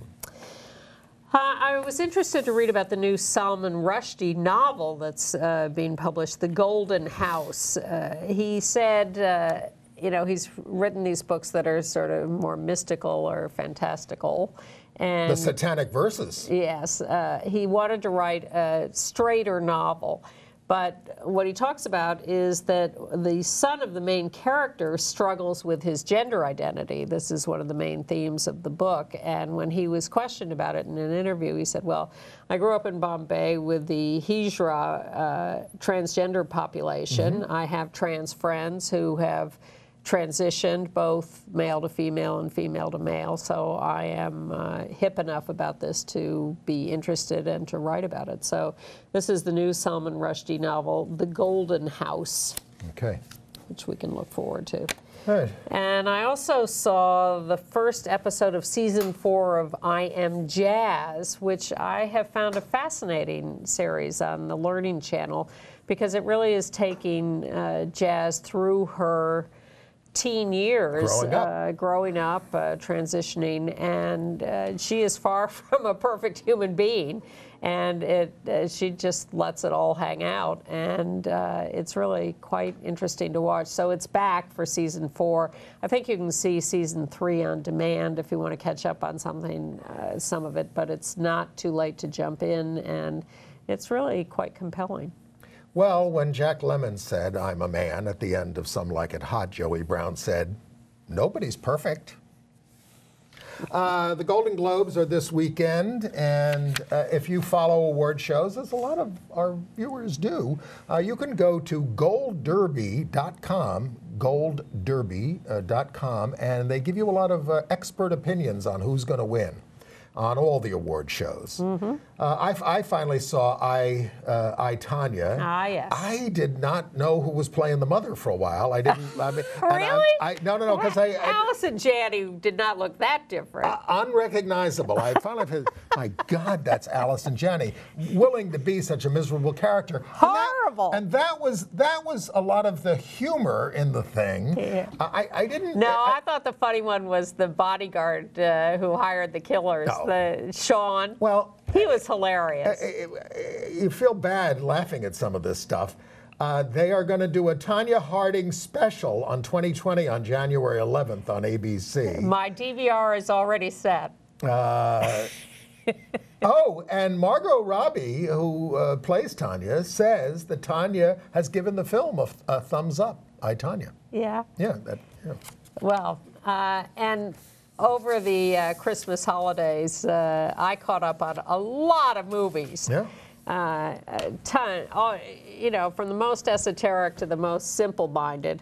I was interested to read about the new Salman Rushdie novel that's being published, The Golden House. He said, you know, he's written these books that are sort of more mystical or fantastical. And The Satanic Verses. yes, he wanted to write a straighter novel. But what he talks about is that the son of the main character struggles with his gender identity. This is one of the main themes of the book. And when he was questioned about it in an interview, he said, well, I grew up in Bombay with the Hijra transgender population. Mm-hmm. I have trans friends who have transitioned both male to female and female to male, so I am hip enough about this to be interested and to write about it. So this is the new Salman Rushdie novel, The Golden House, Okay. which we can look forward to. Right. And I also saw the first episode of season 4 of I Am Jazz, which I have found a fascinating series on the Learning Channel, because it really is taking Jazz through her teen years, growing up, transitioning, and she is far from a perfect human being, and she just lets it all hang out, and it's really quite interesting to watch. So it's back for season 4. I think you can see season 3 on demand if you want to catch up on something, some of it, but it's not too late to jump in, and it's really quite compelling. Well, when Jack Lemmon said, I'm a man, at the end of Some Like It Hot, Joey Brown said, nobody's perfect. The Golden Globes are this weekend, and if you follow award shows, as a lot of our viewers do, you can go to goldderby.com, goldderby.com, and they give you a lot of expert opinions on who's going to win on all the award shows. Mm-hmm. I finally saw I, Tonya. Ah, yes. I did not know who was playing the mother for a while. I didn't. I mean, Really? No, because Allison Janney did not look that different. unrecognizable. I finally said, my God, that's Allison Janney, willing to be such a miserable character. Horrible. And that was a lot of the humor in the thing. Yeah. I didn't. No, I thought the funny one was the bodyguard who hired the killers, Sean. Well, he was hilarious. You feel bad laughing at some of this stuff. They are going to do a Tonya Harding special on 2020 on January 11th on ABC. My DVR is already set. Oh, and Margot Robbie, who plays Tonya, says that Tonya has given the film a thumbs up. I, Tonya. Yeah. Yeah. Well, and over the Christmas holidays, I caught up on a lot of movies. Yeah. You know, from the most esoteric to the most simple-minded,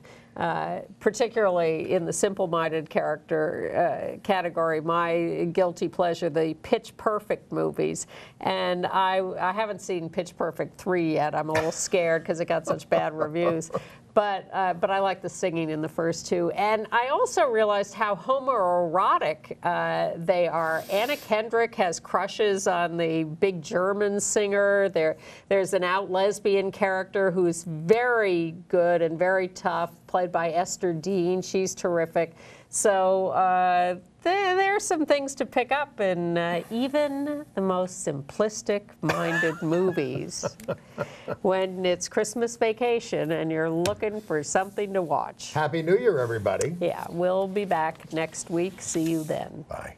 particularly in the simple-minded character category, my guilty pleasure, the Pitch Perfect movies. And I haven't seen Pitch Perfect 3 yet. I'm a little scared because it got such bad reviews. But I like the singing in the first two. And I also realized how homoerotic they are. Anna Kendrick has crushes on the big German singer. There's an out lesbian character who's very good and very tough, played by Esther Dean. She's terrific. So there are some things to pick up in even the most simplistic-minded movies when it's Christmas vacation and you're looking for something to watch. Happy New Year, everybody. Yeah, we'll be back next week. See you then. Bye.